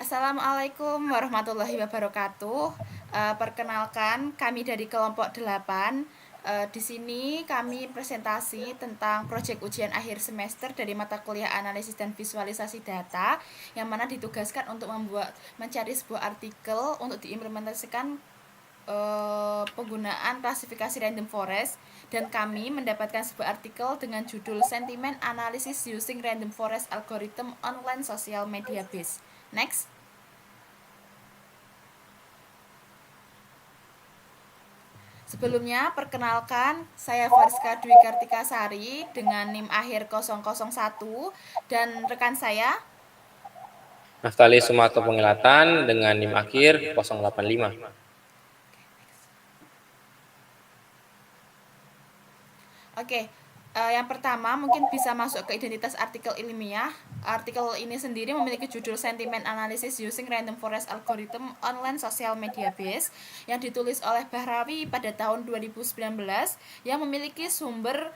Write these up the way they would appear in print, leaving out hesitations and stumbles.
Assalamualaikum warahmatullahi wabarakatuh. Perkenalkan, kami dari kelompok 8. Di sini kami presentasi tentang proyek ujian akhir semester dari mata kuliah analisis dan visualisasi data, yang mana ditugaskan untuk mencari sebuah artikel untuk diimplementasikan penggunaan klasifikasi random forest, dan kami mendapatkan sebuah artikel dengan judul Sentiment Analysis Using Random Forest Algorithm Online Social Media Base. Next. Sebelumnya, perkenalkan, saya Fariska Dwi Kartikasari dengan NIM akhir 001 dan rekan saya Naftali Sumato Pengilatan dengan NIM akhir 085. Oke, yang pertama mungkin bisa masuk ke identitas artikel ilmiah. Artikel ini sendiri memiliki judul Sentiment Analysis Using Random Forest Algorithm Online Social Media Base yang ditulis oleh Bahrawi pada tahun 2019 yang memiliki sumber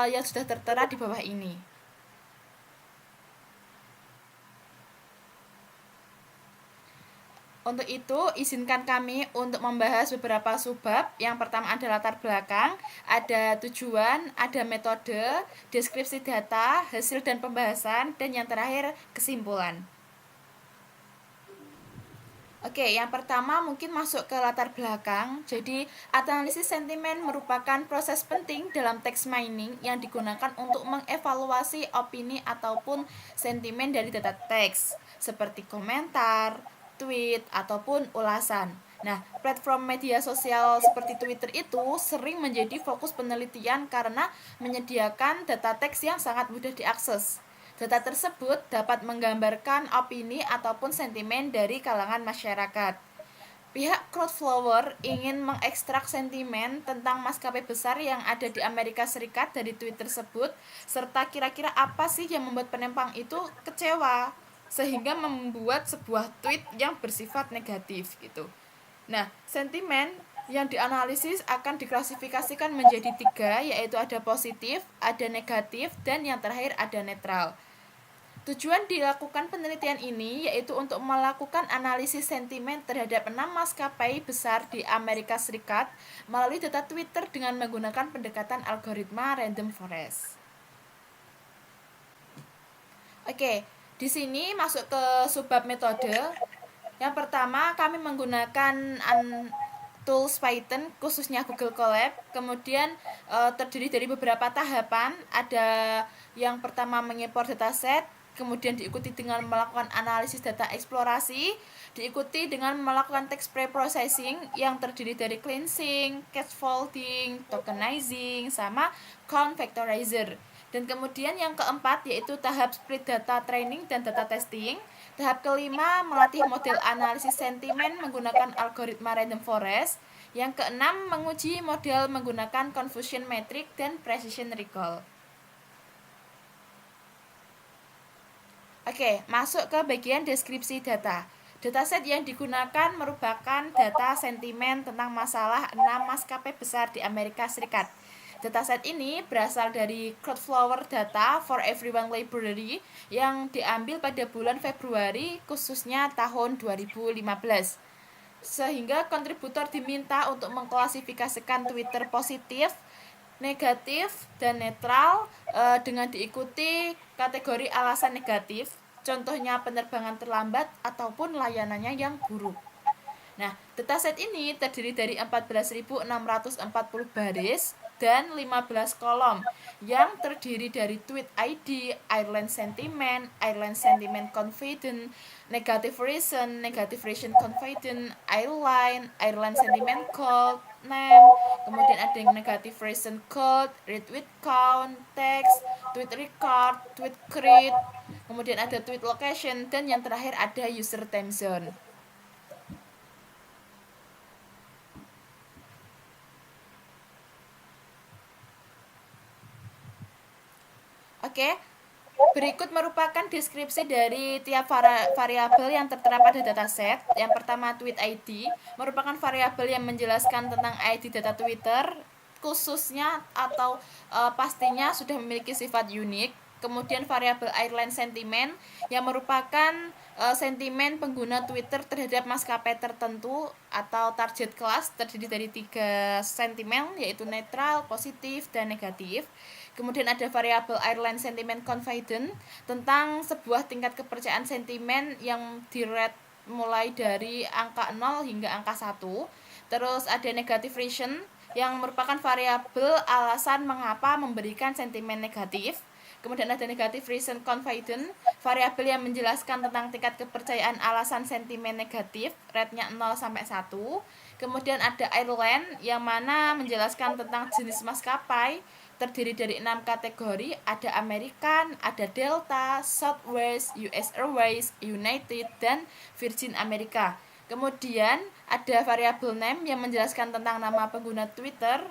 yang sudah tertera di bawah ini. Untuk itu, izinkan kami untuk membahas beberapa subbab. Yang pertama ada latar belakang, ada tujuan, ada metode, deskripsi data, hasil dan pembahasan, dan yang terakhir kesimpulan. Oke, yang pertama mungkin masuk ke latar belakang. Jadi, analisis sentimen merupakan proses penting dalam text mining yang digunakan untuk mengevaluasi opini ataupun sentimen dari data teks, seperti komentar, tweet, ataupun ulasan. Nah, platform media sosial seperti Twitter itu sering menjadi fokus penelitian karena menyediakan data teks yang sangat mudah diakses. Data tersebut dapat menggambarkan opini ataupun sentimen dari kalangan masyarakat. Pihak Crowdflower ingin mengekstrak sentimen tentang maskapai besar yang ada di Amerika Serikat dari tweet tersebut, serta kira-kira apa sih yang membuat penempang itu kecewa, sehingga membuat sebuah tweet yang bersifat negatif gitu. Nah, sentimen yang dianalisis akan diklasifikasikan menjadi 3, yaitu ada positif, ada negatif, dan yang terakhir ada netral. Tujuan dilakukan penelitian ini yaitu untuk melakukan analisis sentimen terhadap 6 maskapai besar di Amerika Serikat melalui data Twitter dengan menggunakan pendekatan algoritma random forest. Oke, di sini masuk ke subbab metode. Yang pertama, kami menggunakan tools Python, khususnya Google Colab. Kemudian terdiri dari beberapa tahapan. Ada yang pertama mengimpor dataset, kemudian diikuti dengan melakukan analisis data eksplorasi, diikuti dengan melakukan text preprocessing yang terdiri dari cleansing, scaffolding, tokenizing, sama count vectorizer. Dan kemudian yang keempat yaitu tahap split data training dan data testing. Tahap kelima melatih model analisis sentimen menggunakan algoritma random forest. Yang keenam menguji model menggunakan confusion metric dan precision recall. Oke, masuk ke bagian deskripsi data. Dataset yang digunakan merupakan data sentimen tentang masalah 6 maskapai besar di Amerika Serikat. Dataset ini berasal dari Crowdflower Data for Everyone Library yang diambil pada bulan Februari, khususnya tahun 2015. Sehingga kontributor diminta untuk mengklasifikasikan Twitter positif, negatif, dan netral dengan diikuti kategori alasan negatif, contohnya penerbangan terlambat ataupun layanannya yang buruk. Nah, dataset ini terdiri dari 14.640 baris dan 15 kolom yang terdiri dari tweet ID, airline sentiment confident, negative reason confident, airline sentiment code, name, kemudian ada yang negative reason code, retweet count, text, tweet record, tweet create, kemudian ada tweet location, dan yang terakhir ada user time zone. Oke, berikut merupakan deskripsi dari tiap variabel yang tertera pada dataset. Yang pertama, tweet ID merupakan variabel yang menjelaskan tentang ID data Twitter, khususnya atau pastinya sudah memiliki sifat unik. kemudian variabel airline sentiment yang merupakan sentimen pengguna Twitter terhadap maskapai tertentu atau target class, terdiri dari 3 sentimen, yaitu netral, positif, dan negatif. Kemudian ada variabel airline sentiment confident tentang sebuah tingkat kepercayaan sentimen yang di-rate mulai dari angka 0 hingga angka 1. Terus ada negative reason yang merupakan variabel alasan mengapa memberikan sentimen negatif. Kemudian ada negative reason confident, variabel yang menjelaskan tentang tingkat kepercayaan alasan sentimen negatif, rate-nya 0 sampai 1. Kemudian ada airline yang mana menjelaskan tentang jenis maskapai, terdiri dari 6 kategori, ada American, ada Delta, Southwest, US Airways, United, dan Virgin America. Kemudian ada variabel name yang menjelaskan tentang nama pengguna Twitter.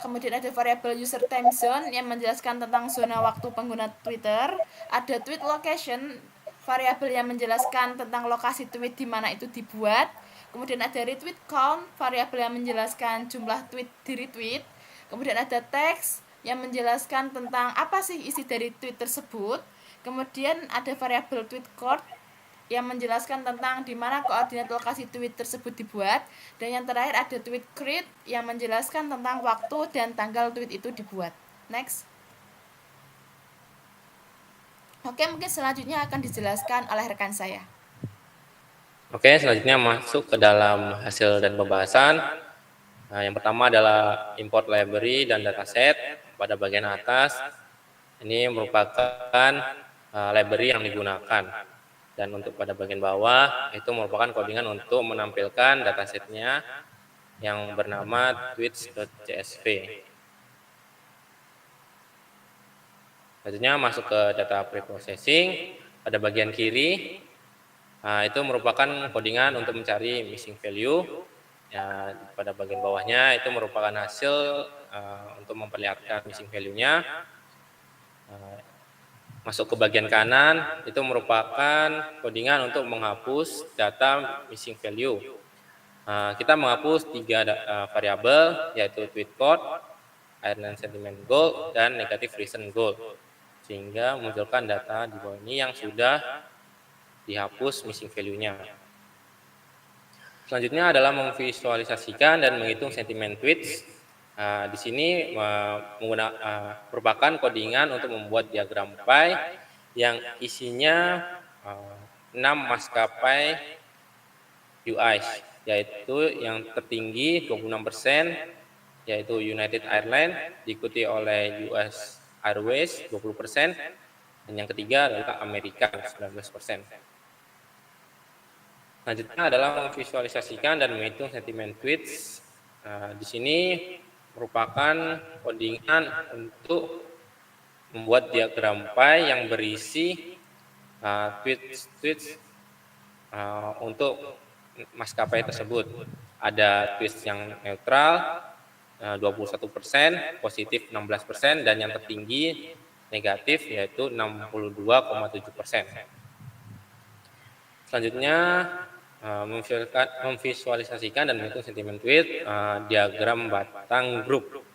Kemudian ada variabel user time zone yang menjelaskan tentang zona waktu pengguna Twitter. Ada tweet location, variabel yang menjelaskan tentang lokasi tweet di mana itu dibuat. Kemudian ada retweet count, variabel yang menjelaskan jumlah tweet di retweet. Kemudian ada text yang menjelaskan tentang apa sih isi dari tweet tersebut. Kemudian ada variabel tweet coord yang menjelaskan tentang di mana koordinat lokasi tweet tersebut dibuat. Dan yang terakhir ada tweet create yang menjelaskan tentang waktu dan tanggal tweet itu dibuat. Next. Oke, mungkin selanjutnya akan dijelaskan oleh rekan saya. Oke, selanjutnya masuk ke dalam hasil dan pembahasan. Nah, yang pertama adalah import library dan dataset. Pada bagian atas, ini merupakan library yang digunakan. Dan untuk pada bagian bawah, itu merupakan codingan untuk menampilkan datasetnya yang bernama tweets.csv. Selanjutnya masuk ke data preprocessing. Pada bagian kiri, itu merupakan codingan untuk mencari missing value. Ya, pada bagian bawahnya itu merupakan hasil untuk memperlihatkan missing value-nya. Masuk ke bagian kanan, itu merupakan codingan untuk menghapus data missing value. Kita menghapus 3 variabel, yaitu tweet coord, airline sentiment goal, dan negative reason goal, sehingga memunculkan data di bawah ini yang sudah dihapus missing value-nya. Selanjutnya adalah memvisualisasikan dan menghitung sentimen tweets. Di sini merupakan codingan untuk membuat diagram pie yang isinya 6 maskapai UIs, yaitu yang tertinggi 26%, yaitu United Airlines, diikuti oleh US Airways 20%, dan yang ketiga adalah American 19%. Selanjutnya adalah memvisualisasikan dan menghitung sentimen tweets. Di sini merupakan codingan untuk membuat diagram pie yang berisi tweets untuk maskapai tersebut. Ada tweets yang netral 21%, positif 16%, dan yang tertinggi negatif yaitu 62,7%. Selanjutnya memvisualisasikan dan menghitung sentimen tweet diagram batang grup,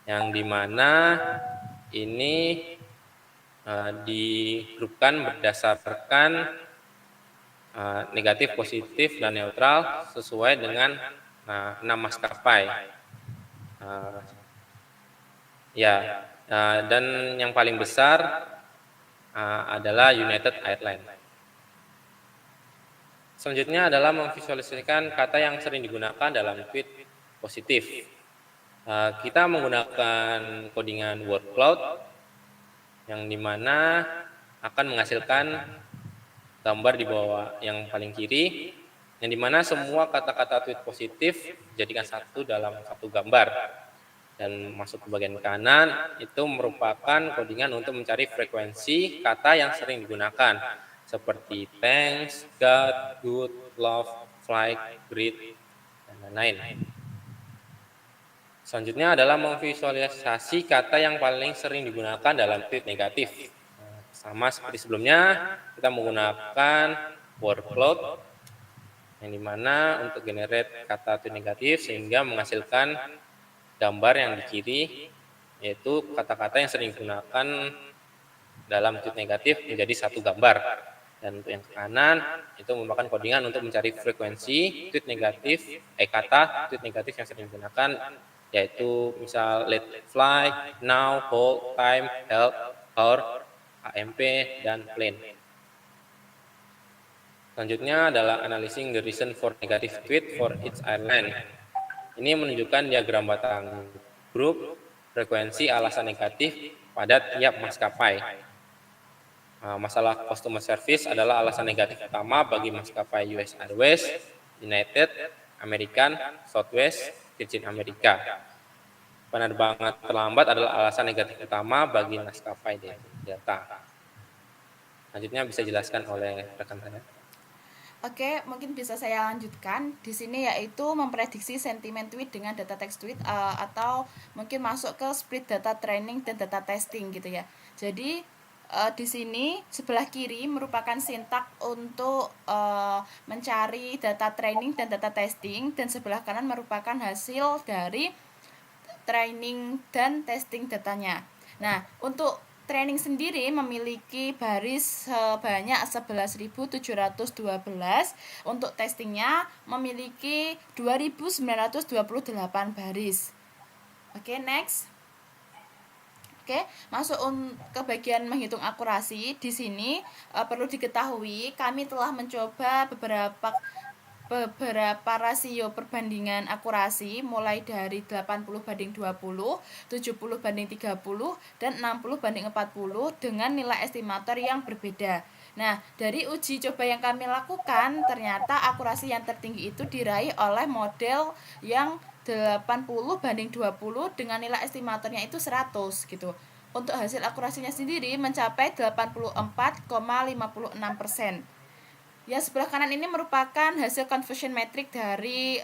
yang dimana ini digrupkan berdasarkan negatif, positif, dan neutral sesuai dengan 6 maskapai. Dan yang paling besar adalah United Airlines. Selanjutnya adalah memvisualisasikan kata yang sering digunakan dalam tweet positif. Kita menggunakan codingan word cloud yang dimana akan menghasilkan gambar di bawah yang paling kiri, yang dimana semua kata-kata tweet positif dijadikan satu dalam satu gambar. Dan masuk ke bagian kanan itu merupakan codingan untuk mencari frekuensi kata yang sering digunakan, seperti thanks, God, good, love, flight, great, dan lain-lain. Selanjutnya adalah memvisualisasi kata yang paling sering digunakan dalam tweet negatif. Sama seperti sebelumnya, kita menggunakan word cloud, yang dimana untuk generate kata tweet negatif sehingga menghasilkan gambar yang di kiri, yaitu kata-kata yang sering digunakan dalam tweet negatif menjadi satu gambar. Dan untuk yang ke kanan itu merupakan codingan untuk mencari frekuensi tweet negatif, kata tweet negatif yang sering digunakan, yaitu misal let fly, now, hold, time, help, hour, AMP, dan plan. Selanjutnya adalah analyzing the reason for negative tweet for each airline. Ini menunjukkan diagram batang grup frekuensi alasan negatif pada tiap maskapai. Masalah customer service adalah alasan negatif utama bagi maskapai US Airways, United, American, Southwest, Virgin America. Penerbangan terlambat adalah alasan negatif utama bagi maskapai Delta. Selanjutnya bisa dijelaskan oleh rekan saya. Oke, mungkin bisa saya lanjutkan di sini, yaitu memprediksi sentimen tweet dengan data text tweet atau mungkin masuk ke split data training dan data testing gitu ya. Jadi di sini sebelah kiri merupakan sintak untuk mencari data training dan data testing, dan sebelah kanan merupakan hasil dari training dan testing datanya. Nah, untuk training sendiri memiliki baris sebanyak 11.712. Untuk testingnya memiliki 2.928 baris. Oke, next. Oke, masuk ke bagian menghitung akurasi. Di sini perlu diketahui kami telah mencoba beberapa rasio perbandingan akurasi mulai dari 80/20, 70/30, dan 60/40 dengan nilai estimator yang berbeda. Nah, dari uji coba yang kami lakukan, ternyata akurasi yang tertinggi itu diraih oleh model yang 80/20 dengan nilai estimatornya itu 100 gitu. Untuk hasil akurasinya sendiri mencapai 84,56%. Yang sebelah kanan ini merupakan hasil conversion metric dari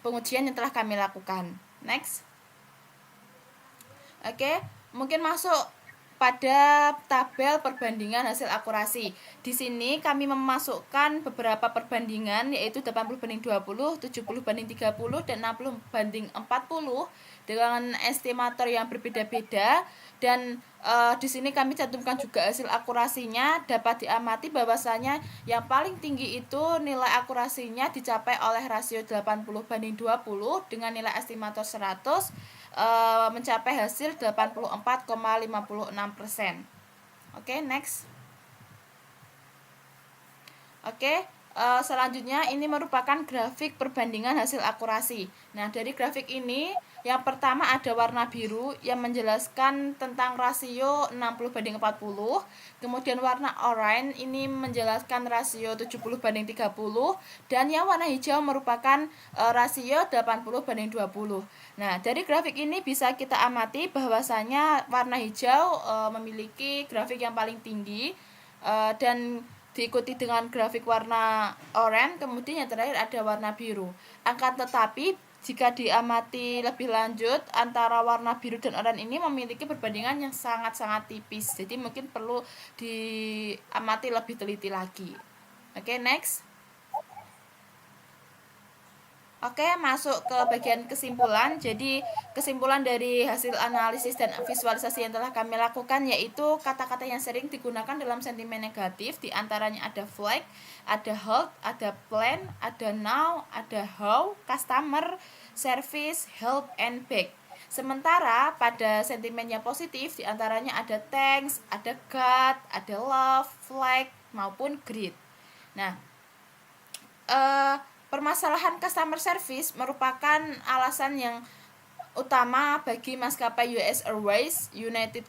pengujian yang telah kami lakukan. Next. Oke, mungkin masuk pada tabel perbandingan hasil akurasi. Di sini kami memasukkan beberapa perbandingan, yaitu 80/20, 70/30, dan 60/40 dengan estimator yang berbeda-beda. Dan di sini kami cantumkan juga hasil akurasinya. Dapat diamati bahwasanya yang paling tinggi itu nilai akurasinya dicapai oleh rasio 80/20 dengan nilai estimator 100, mencapai hasil 84,56%. Oke, next. Oke, selanjutnya ini merupakan grafik perbandingan hasil akurasi. Nah, dari grafik ini yang pertama ada warna biru yang menjelaskan tentang rasio 60/40. Kemudian warna oranye ini menjelaskan rasio 70/30, dan yang warna hijau merupakan rasio 80/20. Nah, dari grafik ini bisa kita amati bahwasanya warna hijau memiliki grafik yang paling tinggi, dan diikuti dengan grafik warna oranye, kemudian yang terakhir ada warna biru. Akan tetapi jika diamati lebih lanjut, antara warna biru dan oranye ini memiliki perbandingan yang sangat-sangat tipis. Jadi mungkin perlu diamati lebih teliti lagi. Oke, next. Oke, masuk ke bagian kesimpulan. Jadi kesimpulan dari hasil analisis dan visualisasi yang telah kami lakukan yaitu kata-kata yang sering digunakan dalam sentimen negatif, diantaranya ada flag, ada hold, ada plan, ada now, ada how, customer, service, help, and back. Sementara pada sentimen yang positif diantaranya ada thanks, ada God, ada love, flag, maupun greed. Nah, permasalahan customer service merupakan alasan yang utama bagi maskapai US Airways, United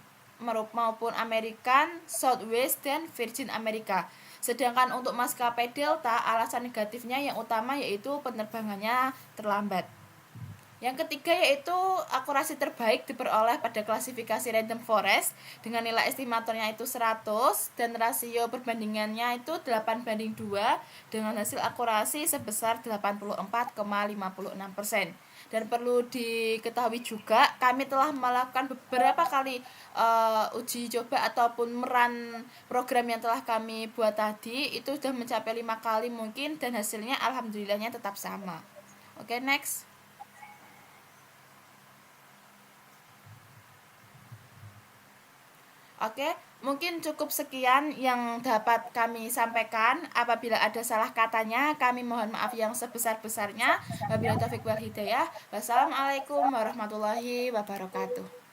maupun American, Southwest, dan Virgin America. Sedangkan untuk maskapai Delta, alasan negatifnya yang utama yaitu penerbangannya terlambat. Yang ketiga yaitu akurasi terbaik diperoleh pada klasifikasi Random Forest dengan nilai estimatornya itu 100 dan rasio perbandingannya itu 8/2 dengan hasil akurasi sebesar 84,56%. Dan perlu diketahui juga kami telah melakukan beberapa kali uji coba ataupun meran program yang telah kami buat tadi, itu sudah mencapai 5 kali mungkin, dan hasilnya alhamdulillahnya tetap sama. Oke, next. Oke, mungkin cukup sekian yang dapat kami sampaikan. Apabila ada salah katanya, kami mohon maaf yang sebesar-besarnya. Wabillahi taufiq wal hidayah. Wassalamualaikum warahmatullahi wabarakatuh.